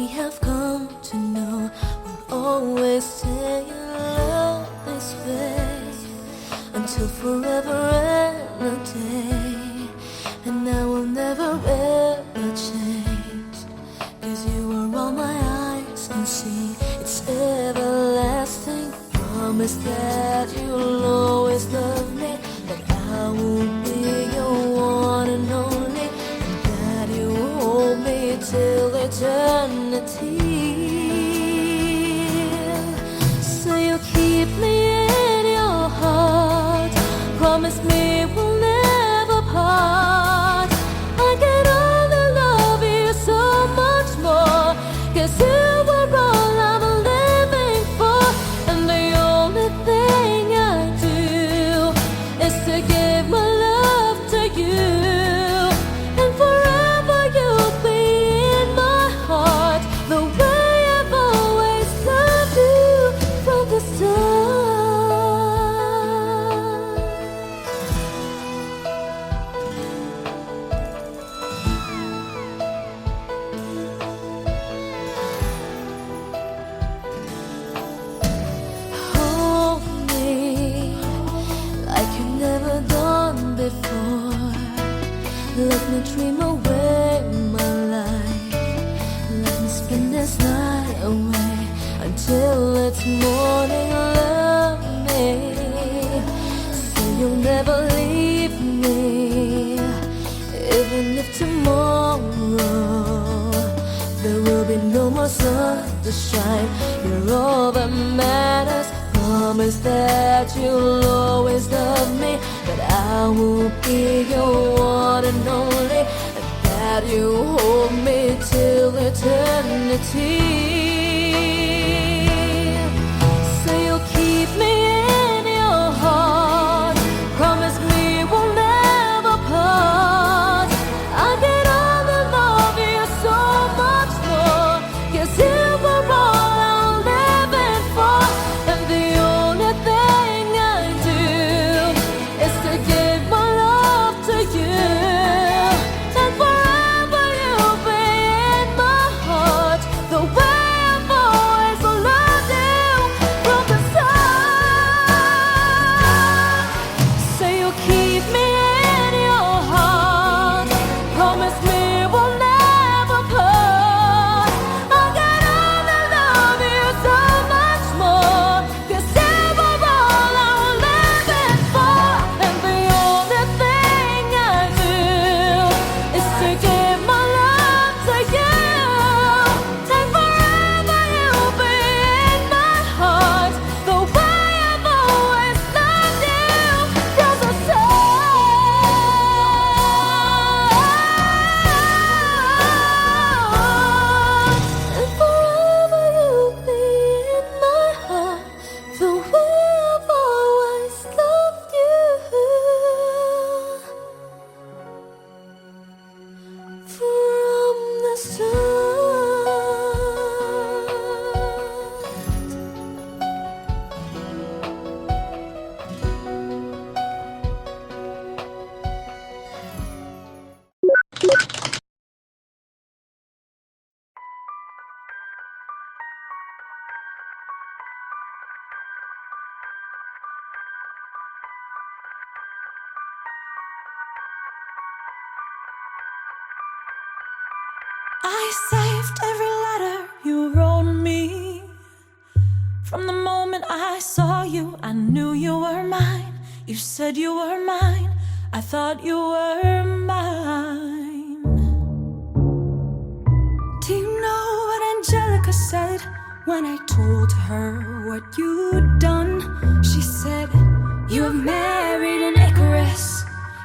we have come to know will always stay in love this way until forever and a day. And I will never ever change, 'cause you are all my eyes can see. It's everlasting. Promise that you'll always love me, that I will be your one and only, and that you will hold me till eternity. So you keep me in your heart. Promise me we'll never part. I can only love you so much more, 'cause you were all I'm living for. And the only thing I do is to give my love to you. And forever you'll be in my heart, the way I've always loved you from the start. Hold me like you've never done before. Let me dream away my life. Let me spend this night away until it's morning. Love me, say you'll never leave me, even if tomorrow there will be no more sun to shine. You're all that matters. Promise that you'll always love me, that I will be your one and only, and that you hold me till eternity. So you'll keep me in your heart. Promise me we'll never part. I can only love you so much more, 'cause you were all I'm living for. And the only thing I do is to give my love to you. And forever you'll be in my heart, the way I've always loved you from the start. So you'll keep me in your heart. Promise me we'll never part. I can only love you so much more, 'cause you were all I'm living for. And the only thing I do is to give my love to you. And forever you'll be in my heart, the way I've always loved you from the start. And forever you'll be in my heart, the way I've always loved you from the start. I saved every letter you wrote me. From the moment I saw you, I knew you were mine. You said you were mine, I thought you were mine. Do you know what Angelica said when I told her what you'd done? She said, you have married an Icarus.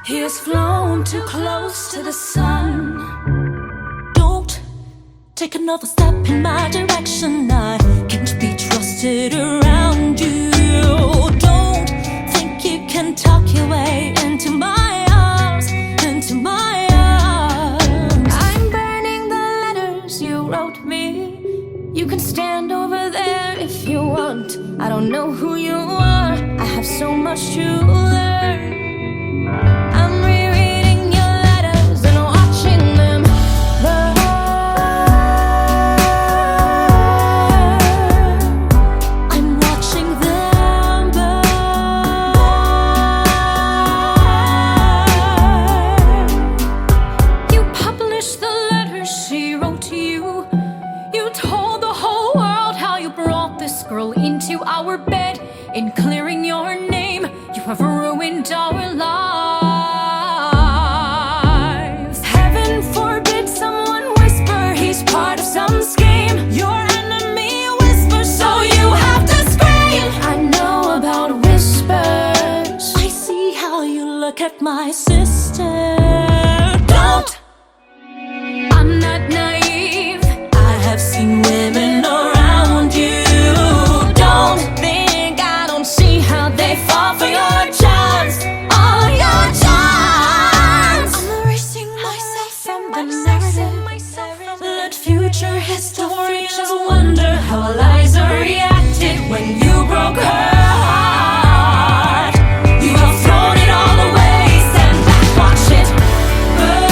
He has flown too close to the sun. Don't take another step in my direction. I can't be trusted around you. Don't think you can talk your way into my arms, into my arms. I'm burning the letters you wrote me. You can stand over there if you want. I don't know who you are, I have so much to learn. I'm rereading your letters and watching them burn. head in clearing your name. You have ruined our lives. Heaven forbid someone whisper he's part of some scheme. Your enemy whispers, so you have to scream. I know about whispers. I see how you look at my sister. Don't. I'm not naive. I have seen women around you. Don't think I don't see how they fall for your charms. All your charms. I'm erasing myself from the narrative. Let future historians wonder how Eliza reacted when you broke her heart. You have thrown it all away. Stand back, watch it burn.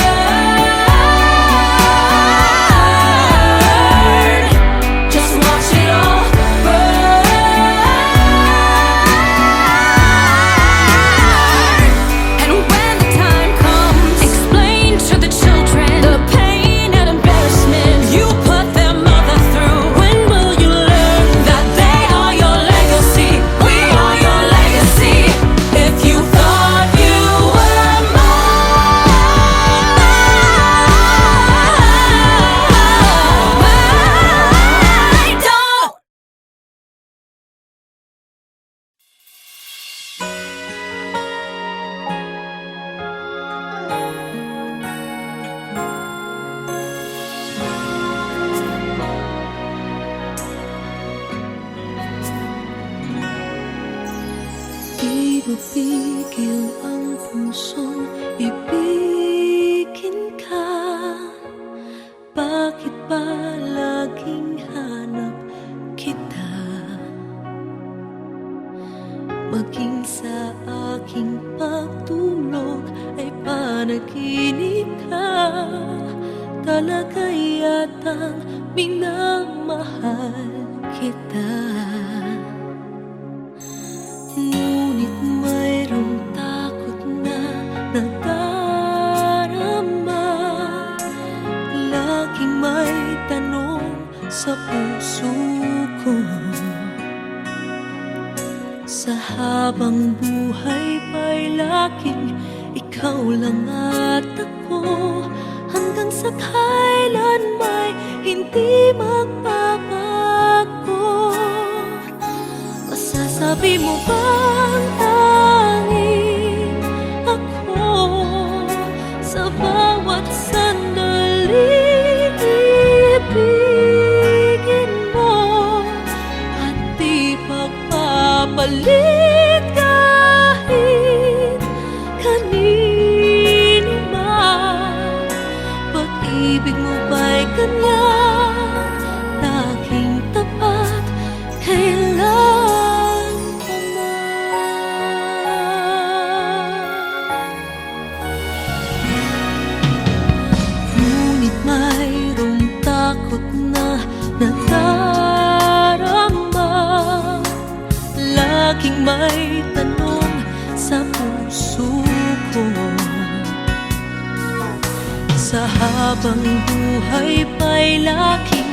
Just watch it all burn. And when the time comes, explain to the children the pain and embarrassment you put their mother through. When will you learn that they are your legacy? We are your legacy. If you thought you were mine, don't. Di mapigil ang pusong ibigin ka. Bakit ba laging hanap kita? Maging sa aking pagtulog ay panaginip ka. Talaga yatang minamahal kita. Ngunit mayroong takot na nadarama. Laging may tanong sa puso ko. Sa habang buhay pa'y laging ikaw lang at ako. Hanggang sa kailan may hindi magbabago. Masasabi mo bang tanging ako sa bawat sandali ibigin mo at di pagpapalit kahit kanino man? Pag-ibig mo ba'y ganyan laging tapat kailan pa man? Ngunit mayroong takot na nadarama. Laging may tanong sa puso ko. Sa habang buhay pa'y laging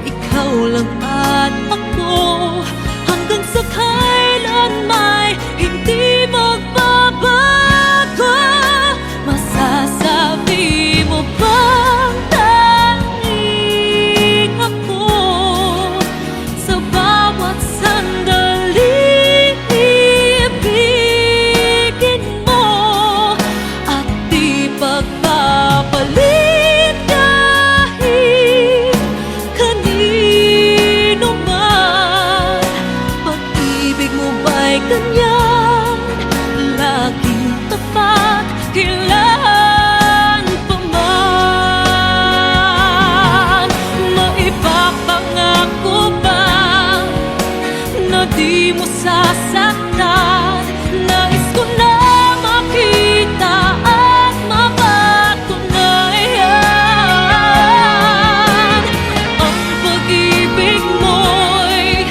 ikaw lang at ako. Hanggang sa kailan may hindi magbabago. Masasabi mo bang tanging ako sa bawat sandali ibigin mo at di pagpapalit kahit kanino man? Pag-ibig mo ba'y ganyan laging tapat kailan pa man? Maipapangako ba na di mo sasaktan? Nais ko na makita at mapatunayan ang pag-ibig mo'y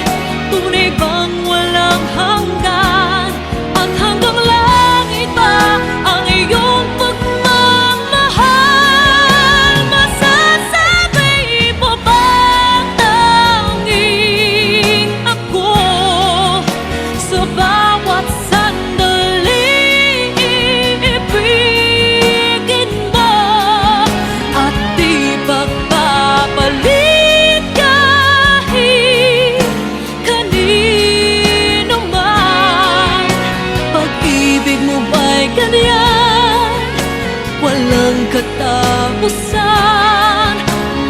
tunay bang walang hanggan? At hanggang langit ba ang iyong pagmamahal? Masasabi mo bang tanging ako katapusan.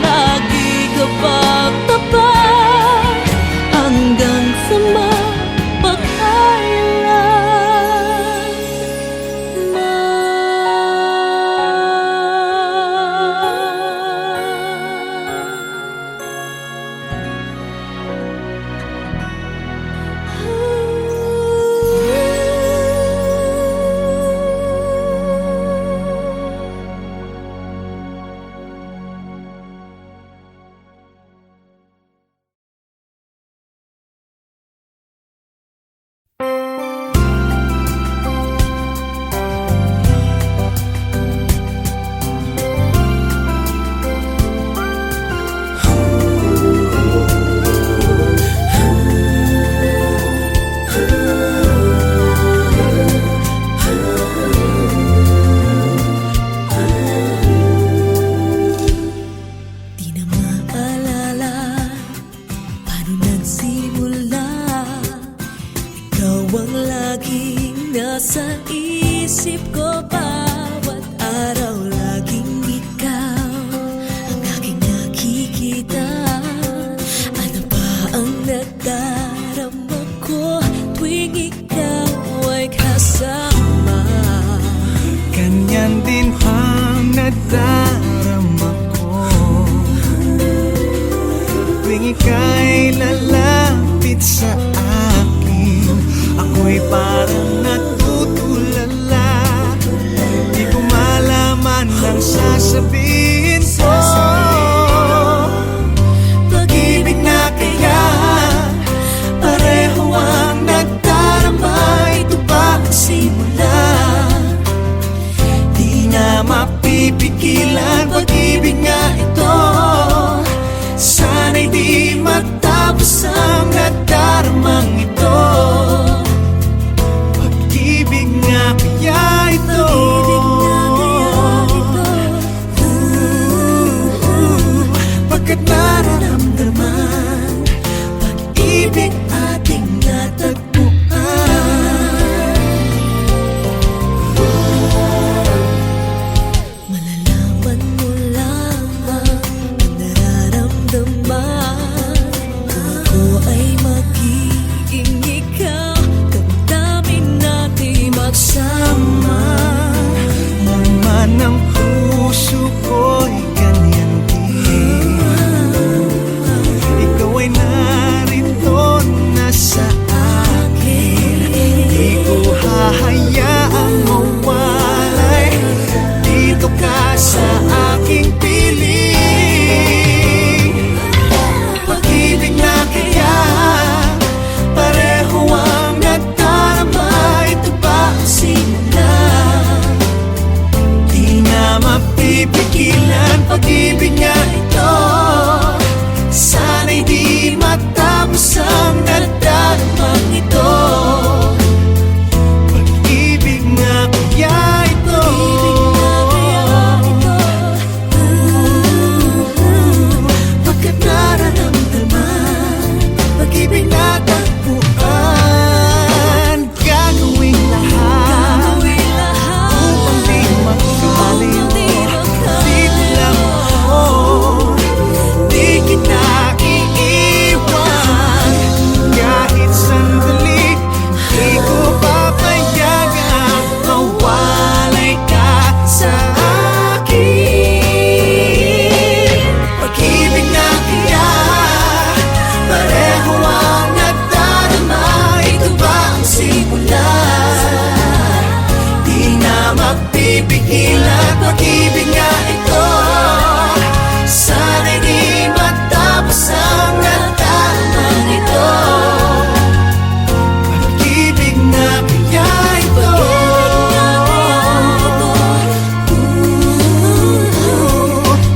Lagi ka pagtapat hanggang sa nasa isip ko bawat araw, laging ikaw ang aking nakikita. Ano ba ang nadarama ko tuwing ikaw ay kasama? Ganyan din ang nadarama ko tuwing ika'y lalapit sa akin. Ako'y parang natutulala, di ko malaman ang sasabihin ko. Pag-ibig na kaya pareho ang nagdarama. Ito ba ang simula? Di na mapipigilan pag-ibig nga ito. Sana'y di matapos ang nagdaramang ito. Pag-ibig nga kaya ito. Pagkat nararamdaman pag-ibig ating natagpuan. Malalaman mo lamang ang nararamdaman. Ako ay magiging ikaw, damdamin natin magsama. Laman ng puso ko'y ganyan din. Ikaw ay narito na sa akin. Di ko hahayaang mawalay. Dito ka sa aking piling. Pag-ibig na kaya pareho ang nagdarama. Ito ba ang simula? Di na mapipigilan pag-ibig nga ito. Sana'y di matapos ang nagdaramang ito. Pag-ibig nga kaya ito. Pagkat nararamdaman pag-ibig na tagpuan. Gagawin lahat upang di magkaliw. Dito lang ako, di kita iiwan. Kahit sandali, di ko papayagang mawalay ka sa akin. Pag-ibig na kaya pareho ang nagdarama. Ito ba ang simula? Di na mapipigilan pag-ibig nga ito. Sana'y di matapos ang nagdaramang ito. Pag-ibig na kaya ito.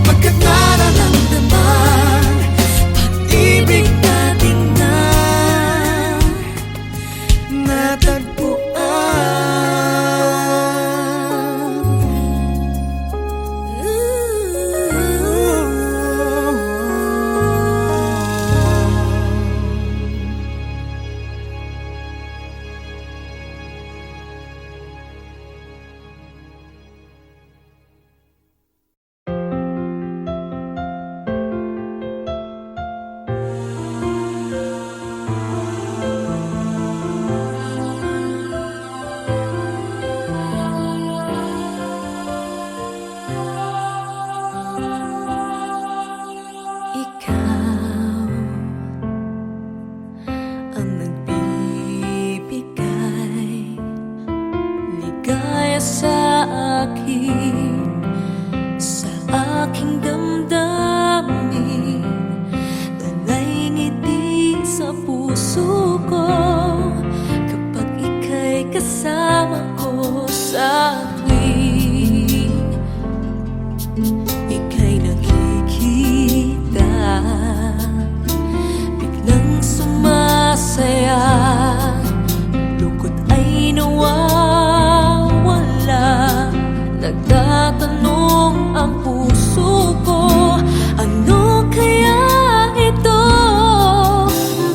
Pagkat nararamdaman pag-ibig natin na natagpuan. sa akin, sa aking damdamin. Dalay ngiti sa puso ko kapag ika'y kasama ko sa tuwing ika'y nakikita. Biglang sumasaya, lungkot ay nawawala. Nagtatanong ang puso ko, ano kaya ito?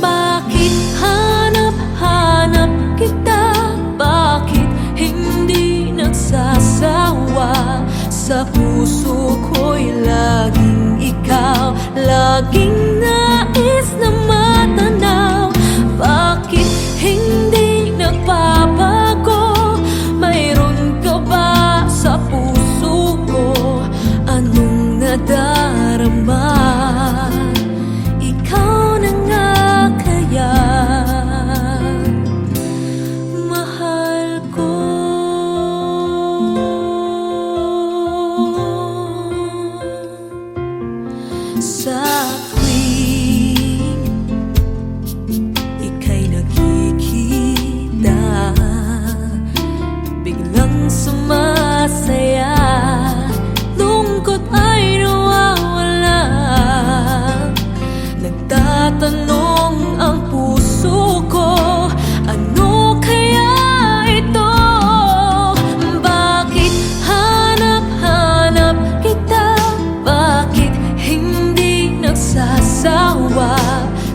Bakit hanap-hanap kita? Bakit hindi nagsasawa? Sa puso ko'y laging ikaw, laging nais na matanaw. Bakit hindi nagbabago? Mayroon ka ba sa puso ko? Anong nadarama? Ikaw na nga kaya mahal ko. Sa tuwing ika'y nakikita, biglang sumasaya, lungkot ay nawawala. Nagtatanong ang puso ko, ano kaya ito? Bakit hanap-hanap kita? Bakit hindi nagsasawa?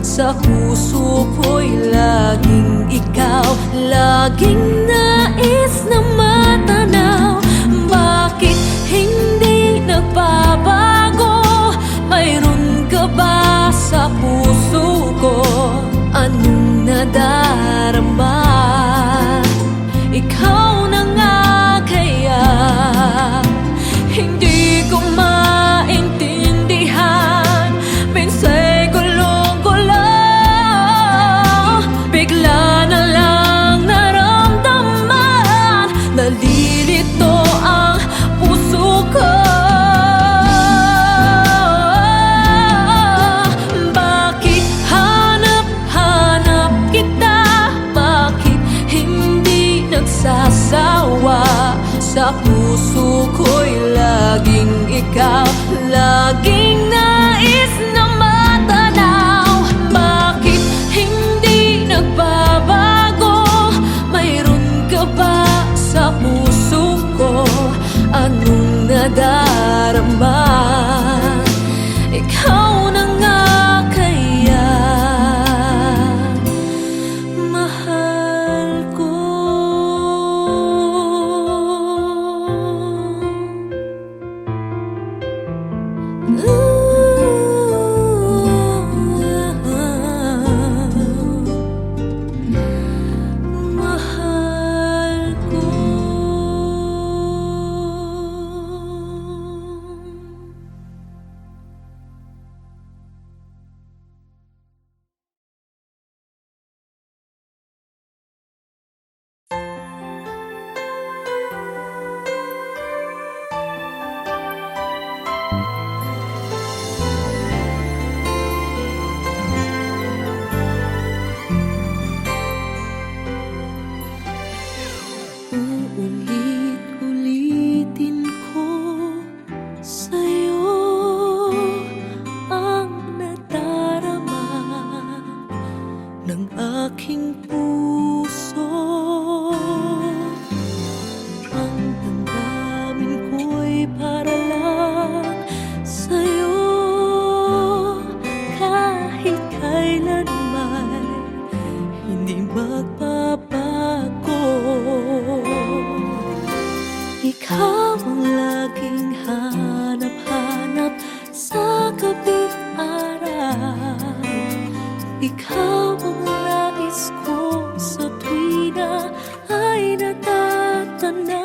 Sa puso ko'y laging ikaw, laging nais na matanaw. Bakit hindi nagbabago? Mayroon ka ba sa puso ko? Anong nadarama? Ikaw na nga kaya hindi ko maintindihan. Minsa'y gulong-gulong, bigla na lang naramdaman. Nalilito ang puso ko. Bakit hanap-hanap kita? Bakit hindi nagsasawa? Sa puso ko'y laging ikaw, laging nais na matanaw. Bakit hindi nagbabago? Mayroon ka ba sa puso ko? Anong nadarama? Ikaw na nga kaya mahal ko. Mahal ko. Uulit-ulitin ko sa'yo ang nadarama ng aking puso. Ang damdamin ko'y para lang sa'yo, kahit kailanman hindi magbabago. Ikaw ang laging hanap-hanap sa gabi't araw. Ikaw ang nais ko sa tuwina ay natatanaw.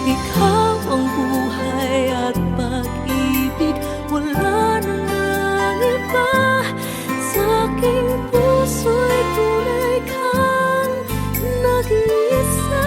Ikaw ang buhay at pag-ibig, wala nang iba. Sa aking puso'y tunay kang nag-iisa.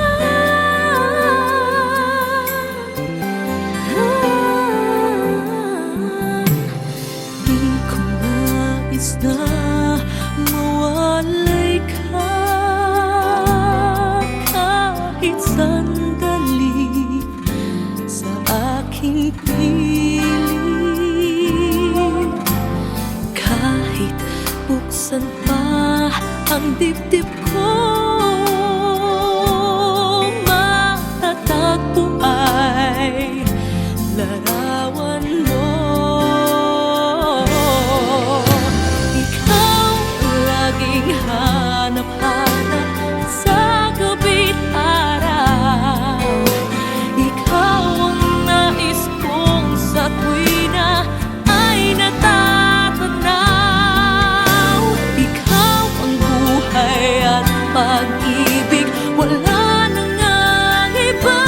pag-ibig. Wala na ngang iba.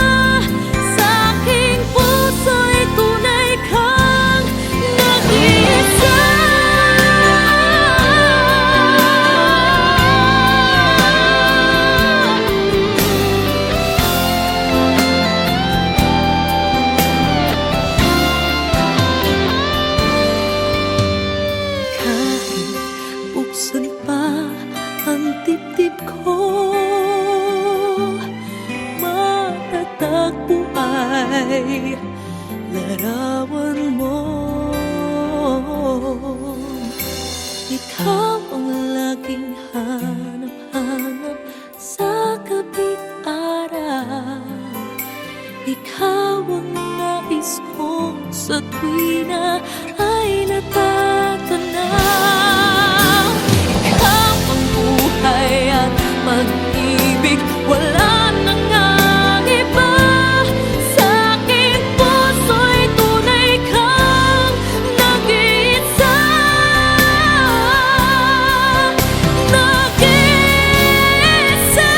Sa aking puso'y tunay kang nag-iisa. Kahit buksan pa ang dibdib ko, matatagpo ay larawan mo. Ikaw ang laging hanap-hanap sa gabing araw. Ikaw ang nais kong sa tuwina ay natatanaw. Ikaw ang buhay at pag-ibig. Wala na ngang iba. Sa aking puso'y tunay kang nag-iisa. Nag-iisa.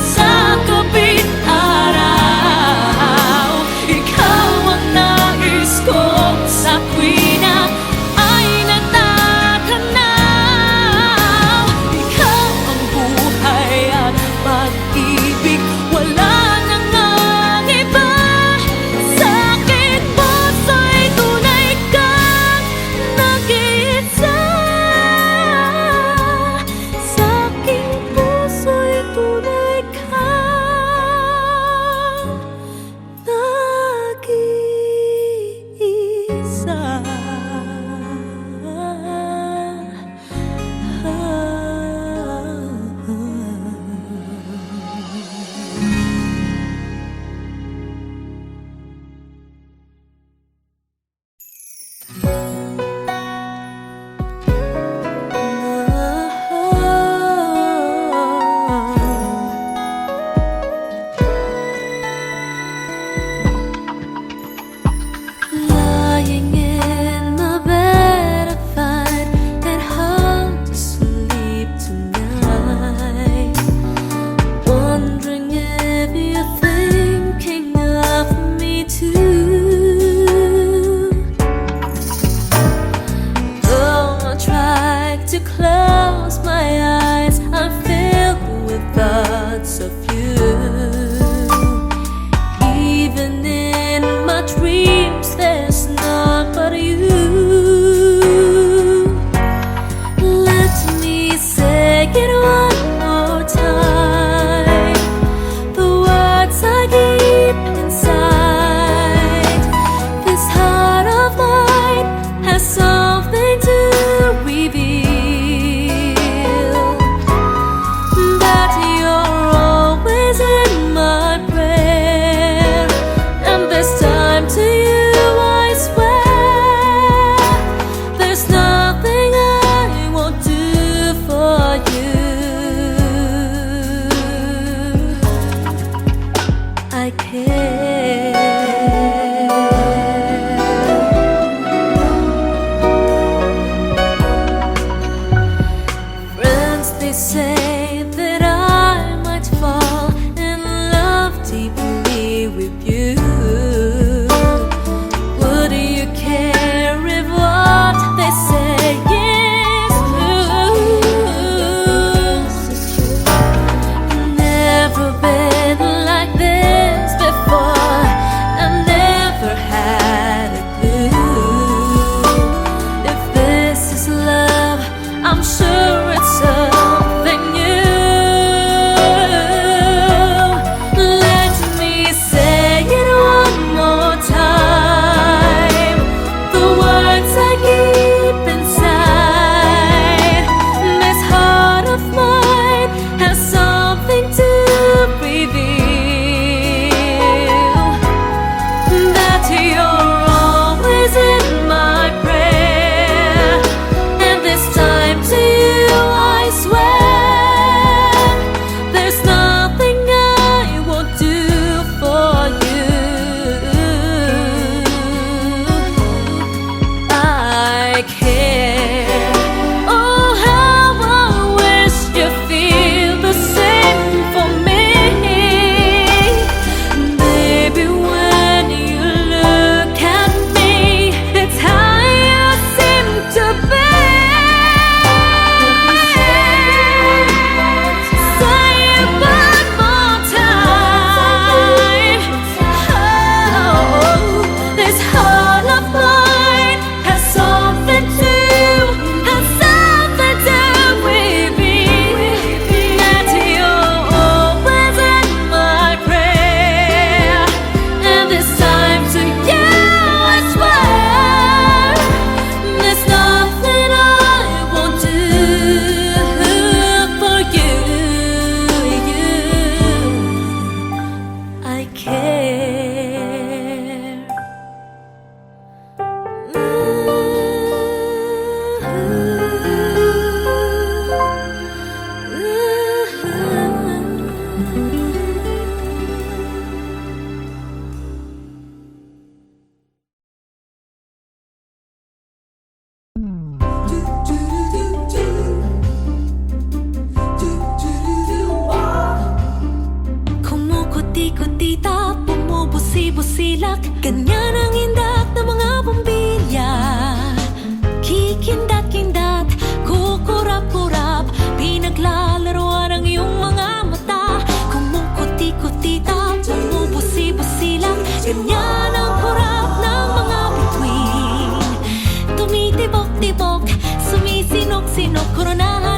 Sa gabing araw, ikaw ang nais kong sa tuwina ay natatanaw. Ikaw ang buhay at pag-ibig. Wala na ngang iba. Sa aking puso'y tunay kang nag-iisa. Sa aking puso'y tunay kang nag-iisa. Lying in my bed, I find it hard to sleep tonight. Wondering if you're thinking of me too. Though I try to close my eyes, I'm filled with thoughts of you. Even in my dreams, there's none but you. Let me say it one more time. The words I keep inside. This heart of mine has something to reveal. care. Oh, how I wish you feel the same for me. Baby, when you look at me, it's how you seem to be. Say it one more time. Oh, this heart of mine has something to with me. That you're always in my prayer, and this time to you I swear, there's nothing I won't do for you. I care. Kumukuti-kutita, bumubusi-busilak, ganyan ang indak ng mga bombilya. Kikindat-kindat, kukurap-kurap, pinaglalaroan ang iyong mga mata. Kumukuti-kutita, bumubusi-busilak, ganyan ang kurap ng mga bituin. Tumitibok-tibok, sumisinok-sinok, koronahan